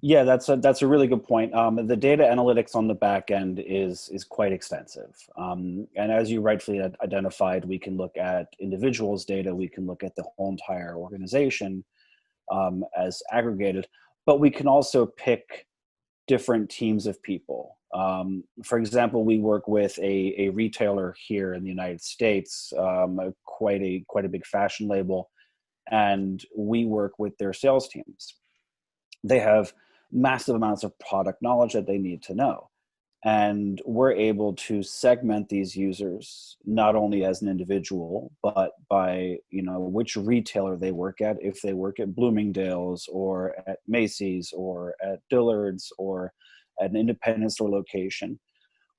Speaker 17: Yeah, that's a really good point. The data analytics on the back end is quite extensive. And as you rightfully identified, we can look at individuals' data, we can look at the whole entire organization as aggregated, but we can also pick different teams of people. For example, we work with a retailer here in the United States, quite a big fashion label, and we work with their sales teams. They have massive amounts of product knowledge that they need to know. And we're able to segment these users, not only as an individual, but by, you know, which retailer they work at, if they work at Bloomingdale's or at Macy's or at Dillard's or at an independent store location,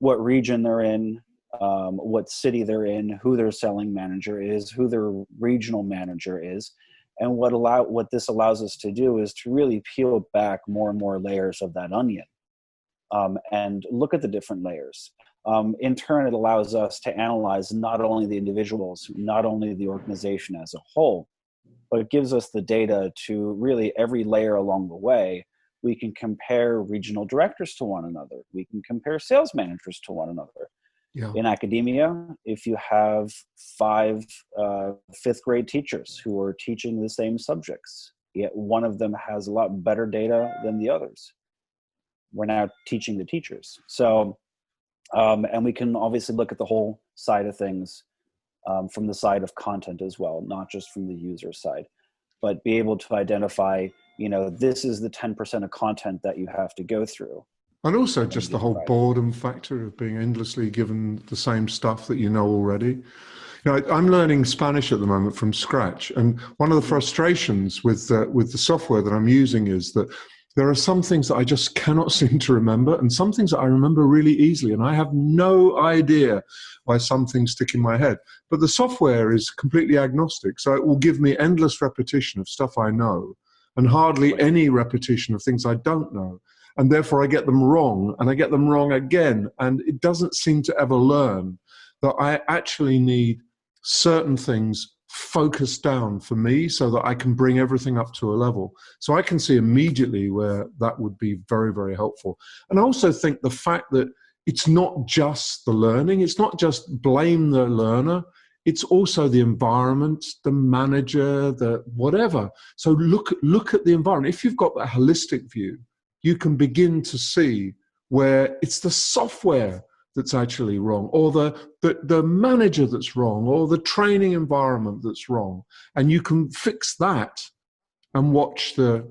Speaker 17: what region they're in, what city they're in, who their selling manager is, who their regional manager is. And what this allows us to do is to really peel back more and more layers of that onion and look at the different layers. In turn, it allows us to analyze not only the individuals, not only the organization as a whole, but it gives us the data to really every layer along the way. We can compare regional directors to one another. We can compare sales managers to one another. Yeah. In academia, if you have 5 fifth grade teachers who are teaching the same subjects, yet one of them has a lot better data than the others, we're now teaching the teachers. So, and we can obviously look at the whole side of things from the side of content as well, not just from the user side, but be able to identify, you know, this is the 10% of content that you have to go through.
Speaker 3: And also just the whole boredom factor of being endlessly given the same stuff that you know already. You know, I'm learning Spanish at the moment from scratch. And one of the frustrations with the software that I'm using is that there are some things that I just cannot seem to remember, and some things that I remember really easily, and I have no idea why some things stick in my head. But the software is completely agnostic, so it will give me endless repetition of stuff I know, and hardly any repetition of things I don't know. And therefore I get them wrong, and I get them wrong again, and it doesn't seem to ever learn that I actually need certain things focused down for me so that I can bring everything up to a level. So I can see immediately where that would be very, very helpful. And I also think the fact that it's not just the learning, it's not just blame the learner, it's also the environment, the manager, the whatever. So look at the environment. If you've got that holistic view, you can begin to see where it's the software that's actually wrong, or the manager that's wrong, or the training environment that's wrong. And you can fix that and watch the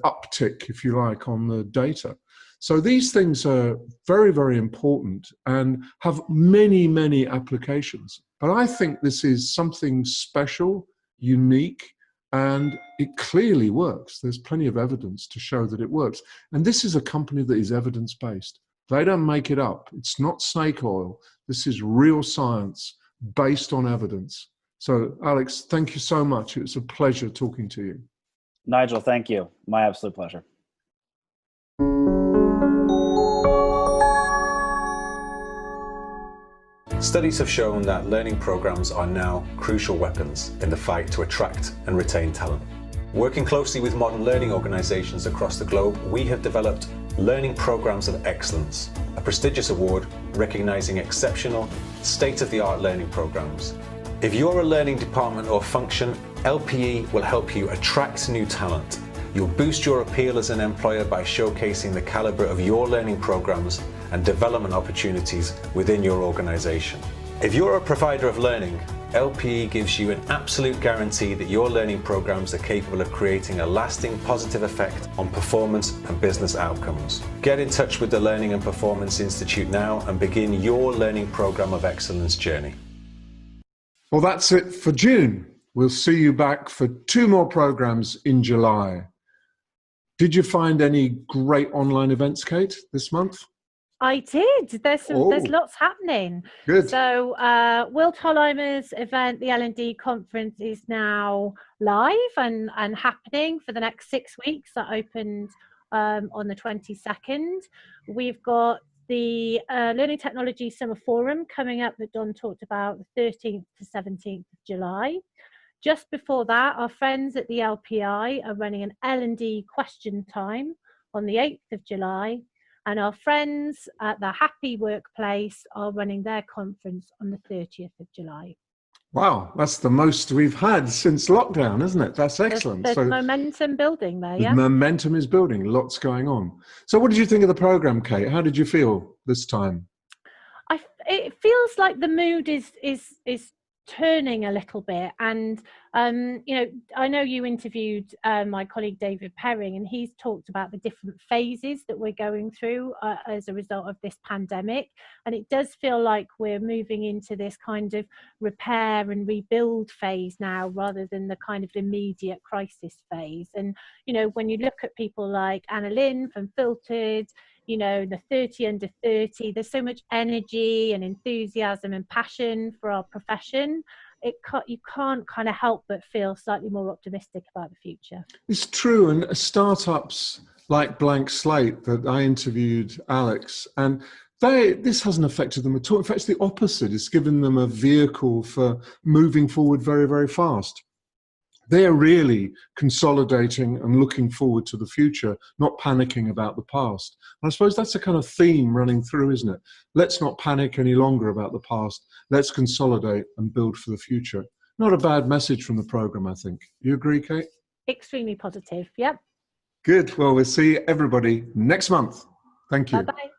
Speaker 3: uptick, if you like, on the data. So these things are very, very important and have many, many applications. But I think this is something special, unique, and it clearly works. There's plenty of evidence to show that it works. And this is a company that is evidence-based. They don't make it up. It's not snake oil. This is real science based on evidence. So, Alex, thank you so much. It was a pleasure talking to you.
Speaker 17: Nigel, thank you. My absolute pleasure.
Speaker 18: Studies have shown that learning programs are now crucial weapons in the fight to attract and retain talent. Working closely with modern learning organizations across the globe, we have developed Learning Programs of Excellence, a prestigious award recognizing exceptional, state-of-the-art learning programs. If you're a learning department or function, LPE will help you attract new talent. You'll boost your appeal as an employer by showcasing the caliber of your learning programs and development opportunities within your organization. If you're a provider of learning, LPE gives you an absolute guarantee that your learning programs are capable of creating a lasting positive effect on performance and business outcomes. Get in touch with the Learning and Performance Institute now and begin your Learning Program of Excellence journey.
Speaker 3: Well, that's it for June. We'll see you back for 2 more programs in July. Did you find any great online events, Kate, this month?
Speaker 2: I did. There's lots happening.
Speaker 3: Good.
Speaker 2: So Will Tolheimer's event, the L&D conference, is now live and happening for the next 6 weeks. That opened on the 22nd. We've got the Learning Technology Summer Forum coming up that Don talked about, the 13th to 17th of July. Just before that, our friends at the LPI are running an L&D question time on the 8th of July. And our friends at the Happy Workplace are running their conference on the 30th of July.
Speaker 3: Wow, that's the most we've had since lockdown, isn't it? That's excellent.
Speaker 2: There's momentum building there, yeah?
Speaker 3: Momentum is building, lots going on. So what did you think of the program, Kate? How did you feel this time?
Speaker 2: It feels like the mood is turning a little bit, and I know you interviewed my colleague David Perring, and he's talked about the different phases that we're going through as a result of this pandemic, and it does feel like we're moving into this kind of repair and rebuild phase now rather than the kind of immediate crisis phase. And when you look at people like Anna Lynn from Filtered, the 30 under 30, there's so much energy and enthusiasm and passion for our profession. You can't kind of help but feel slightly more optimistic about the future.
Speaker 3: It's true. And startups like Blank Slate that I interviewed Alex, and this hasn't affected them at all. In fact, it's the opposite. It's given them a vehicle for moving forward very, very fast. They're really consolidating and looking forward to the future, not panicking about the past. And I suppose that's a kind of theme running through, isn't it? Let's not panic any longer about the past. Let's consolidate and build for the future. Not a bad message from the program, I think. You agree, Kate?
Speaker 2: Extremely positive, yep.
Speaker 3: Good. Well, we'll see everybody next month. Thank you.
Speaker 2: Bye-bye.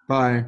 Speaker 3: Bye.